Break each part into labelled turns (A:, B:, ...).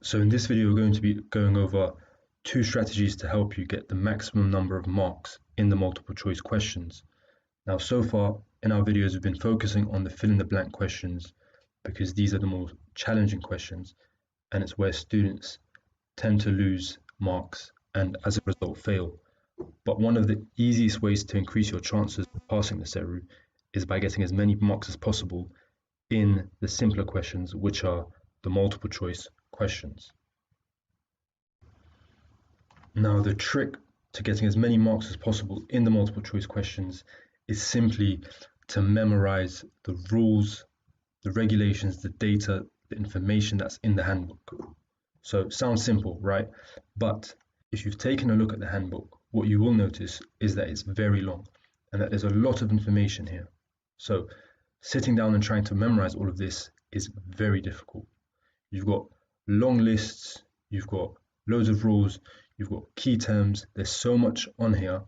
A: So in this video, we're going to be going over two strategies to help you get the maximum number of marks in the multiple choice questions. Now, so far in our videos, we've been focusing on the fill in the blank questions because these are the more challenging questions and it's where students tend to lose marks and as a result fail. But one of the easiest ways to increase your chances of passing the SERU is by getting as many marks as possible in the simpler questions, which are the multiple choice questions. Now, the trick to getting as many marks as possible in the multiple choice questions is simply to memorize the rules, the regulations, the data, the information that's in the handbook. So it sounds simple, right? But if you've taken a look at the handbook, what you will notice is that it's very long and that there's a lot of information here. So sitting down and trying to memorize all of this is very difficult. You've got long lists, you've got loads of rules, you've got key terms. There's so much on here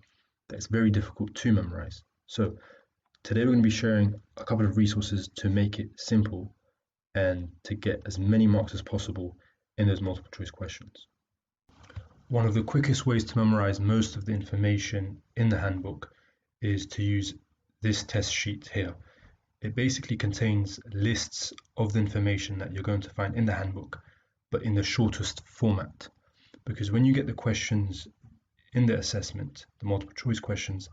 A: that it's very difficult to memorize. So today we're going to be sharing a couple of resources to make it simple and to get as many marks as possible in those multiple choice questions. One of the quickest ways to memorize most of the information in the handbook is to use this test sheet here. It basically contains lists of the information that you're going to find in the handbook, but in the shortest format. Because when you get the questions in the assessment, the multiple choice questions,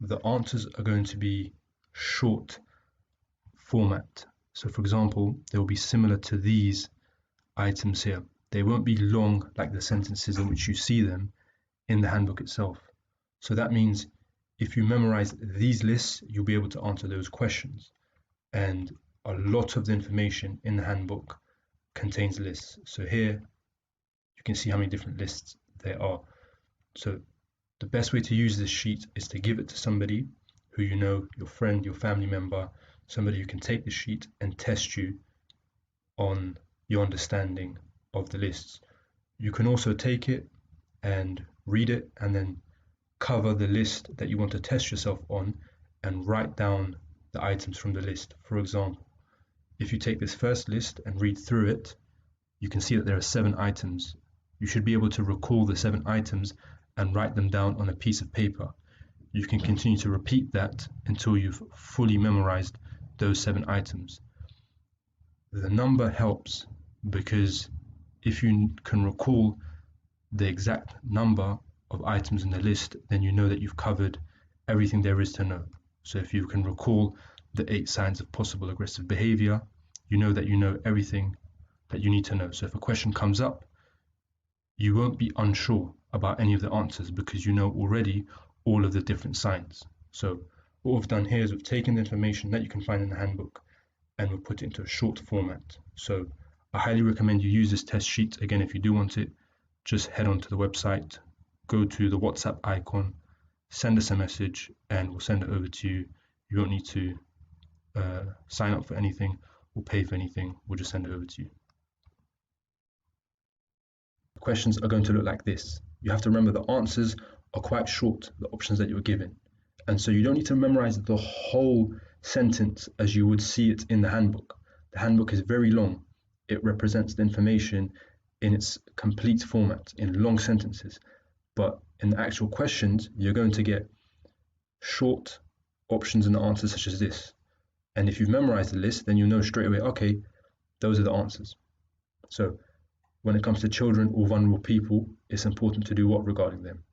A: the answers are going to be short format. So for example, they will be similar to these items here. They won't be long like the sentences in which you see them in the handbook itself. So that means if you memorize these lists, you'll be able to answer those questions. And a lot of the information in the handbook contains lists. So here you can see how many different lists there are. So the best way to use this sheet is to give it to somebody who you know, your friend, your family member, somebody who can take the sheet and test you on your understanding of the lists. You can also take it and read it and then cover the list that you want to test yourself on and write down the items from the list. For example, if you take this first list and read through it, you can see that there are 7 items. You should be able to recall the 7 items and write them down on a piece of paper. You can continue to repeat that until you've fully memorized those 7 items. The number helps because if you can recall the exact number of items in the list, then you know that you've covered everything there is to know. So if you can recall the 8 signs of possible aggressive behavior, you know that you know everything that you need to know. So if a question comes up, you won't be unsure about any of the answers because you know already all of the different signs. So what we've done here is we've taken the information that you can find in the handbook and we've put it into a short format. So I highly recommend you use this test sheet. Again, if you do want it, just head onto the website, go to the WhatsApp icon, send us a message and we'll send it over to you. You won't need to sign up for anything or pay for anything. We'll just send it over to you. The questions are going to look like this. You have to remember the answers are quite short, the options that you're given. And so you don't need to memorize the whole sentence as you would see it in the handbook. The handbook is very long. It represents the information in its complete format, in long sentences. But in the actual questions, you're going to get short options and answers such as this. And if you've memorized the list, then you know straight away, okay, those are the answers. So when it comes to children or vulnerable people, it's important to do what regarding them?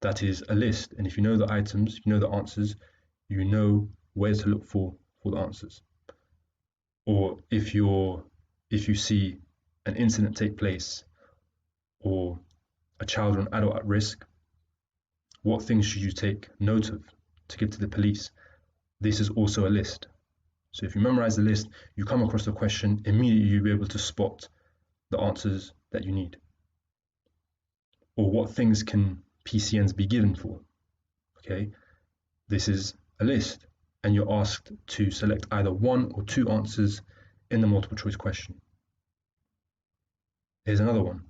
A: That is a list. And if you know the items, you know the answers, you know where to look for the answers. Or if you see an incident take place or a child or an adult at risk, what things should you take note of to give to the police? This is also a list. So if you memorize the list, you come across the question, immediately you'll be able to spot the answers that you need. Or what things can PCNs be given for? Okay, this is a list and you're asked to select either 1 or 2 answers in the multiple choice question. Here's another one.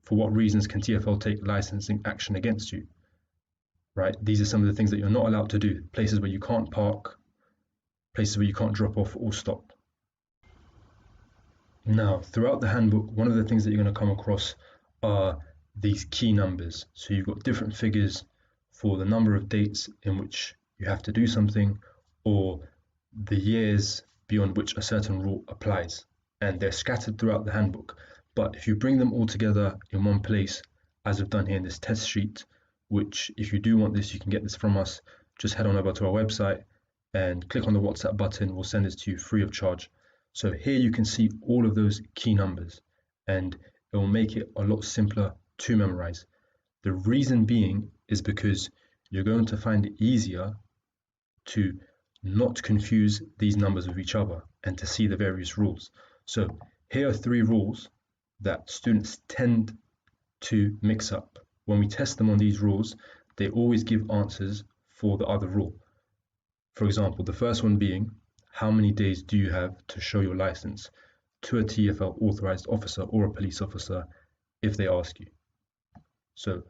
A: For what reasons can TfL take licensing action against you? Right, these are some of the things that you're not allowed to do. Places where you can't park, places where you can't drop off or stop. Now, throughout the handbook, one of the things that you're going to come across are these key numbers. So you've got different figures for the number of dates in which you have to do something, or the years beyond which a certain rule applies. And they're scattered throughout the handbook. But if you bring them all together in one place, as we've done here in this test sheet, which if you do want this, you can get this from us, just head on over to our website and click on the WhatsApp button. We'll send this to you free of charge. So here you can see all of those key numbers, and it will make it a lot simpler to memorize. The reason being is because you're going to find it easier to not confuse these numbers with each other and to see the various rules. So here are 3 rules that students tend to mix up. When we test them on these rules, they always give answers for the other rule. For example, the first one being, how many days do you have to show your license to a TfL authorized officer or a police officer if they ask you? So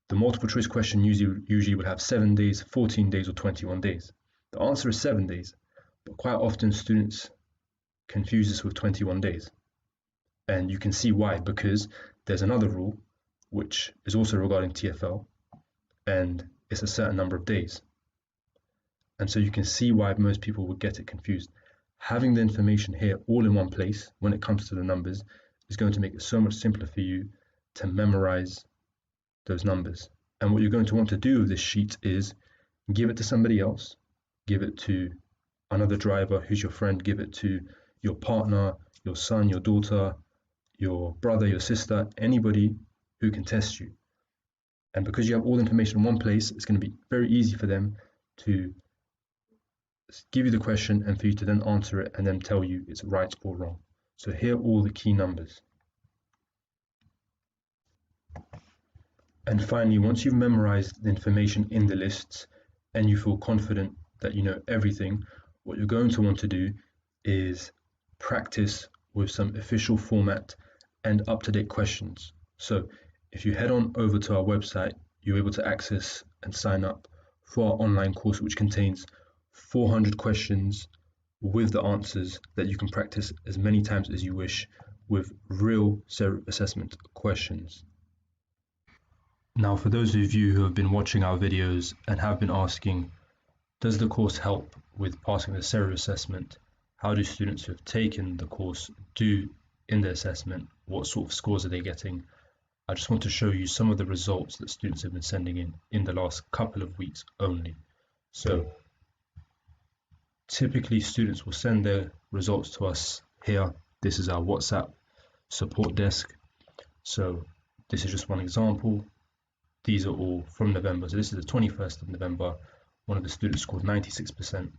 A: the multiple choice question usually will have 7 days, 14 days, or 21 days. The answer is 7 days, but quite often students confuse this with 21 days. And you can see why, because there's another rule which is also regarding TfL, and it's a certain number of days. And so you can see why most people would get it confused. Having the information here all in one place when it comes to the numbers is going to make it so much simpler for you to memorize those numbers. And what you're going to want to do with this sheet is give it to somebody else, give it to another driver who's your friend, give it to your partner, your son, your daughter, your brother, your sister, anybody who can test you. And because you have all the information in one place, it's going to be very easy for them to give you the question and for you to then answer it and then tell you it's right or wrong. So here are all the key numbers. And finally, once you've memorized the information in the lists and you feel confident that you know everything, what you're going to want to do is practice with some official format and up-to-date questions. So if you head on over to our website, you're able to access and sign up for our online course, which contains 400 questions with the answers that you can practice as many times as you wish with real SERU assessment questions. Now, for those of you who have been watching our videos and have been asking, does the course help with passing the SERU assessment? How do students who have taken the course do in the assessment? What sort of scores are they getting? I just want to show you some of the results that students have been sending in the last couple of weeks only. So typically students will send their results to us here. This is our WhatsApp support desk. So this is just one example. These are all from November. So this is the 21st of November. One of the students scored 96%.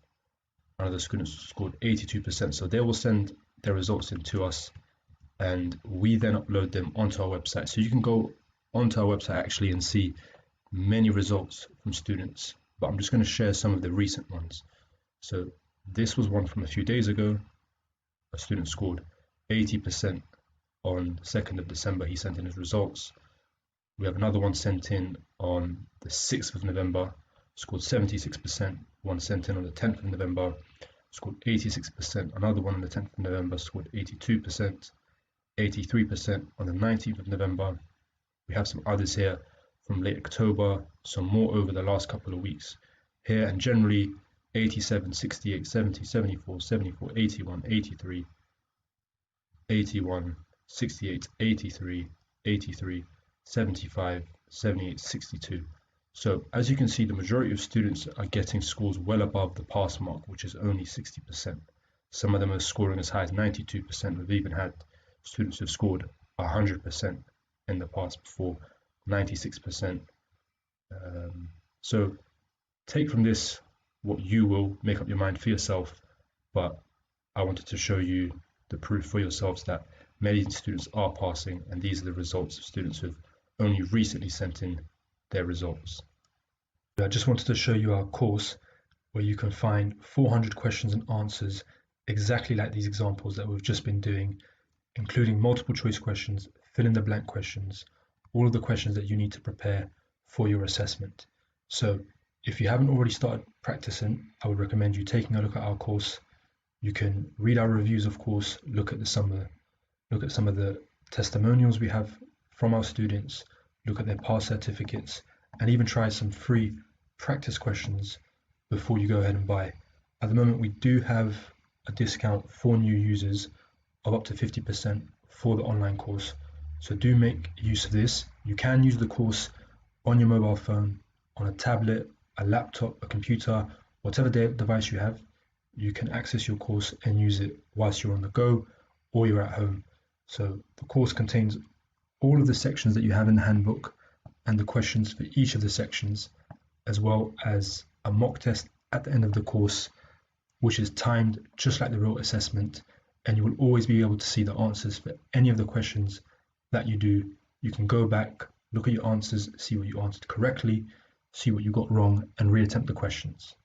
A: Another student scored 82%. So they will send their results in to us, and we then upload them onto our website. So you can go onto our website actually and see many results from students, but I'm just going to share some of the recent ones. So this was one from a few days ago. A student scored 80% on 2nd of December. He sent in his results. We have another one sent in on the 6th of November, scored 76%. One sent in on the 10th of November, scored 86%. Another one on the 10th of November scored 82%. 83% on the 19th of November. We have some others here from late October, some more over the last couple of weeks here, and generally 87, 68, 70, 74, 74, 81, 83, 81, 68, 83, 83, 75, 78, 62. So as you can see, the majority of students are getting scores well above the pass mark, which is only 60%. Some of them are scoring as high as 92%. We've even had students who have scored 100% in the past before, 96%. So take from this what you will, make up your mind for yourself, but I wanted to show you the proof for yourselves that many students are passing, and these are the results of students who have only recently sent in their results. I just wanted to show you our course where you can find 400 questions and answers exactly like these examples that we've just been doing, including multiple choice questions, fill in the blank questions, all of the questions that you need to prepare for your assessment. So if you haven't already started practicing, I would recommend you taking a look at our course. You can read our reviews, of course, look at some of look at some of the testimonials we have from our students, look at their past certificates, and even try some free practice questions before you go ahead and buy. At the moment, we do have a discount for new users of up to 50% for the online course. So do make use of this. You can use the course on your mobile phone, on a tablet, a laptop, a computer, whatever device you have. You can access your course and use it whilst you're on the go or you're at home. So the course contains all of the sections that you have in the handbook and the questions for each of the sections, as well as a mock test at the end of the course, which is timed just like the real assessment, and you will always be able to see the answers for any of the questions that you do. You can go back, look at your answers, see what you answered correctly, see what you got wrong, and reattempt the questions.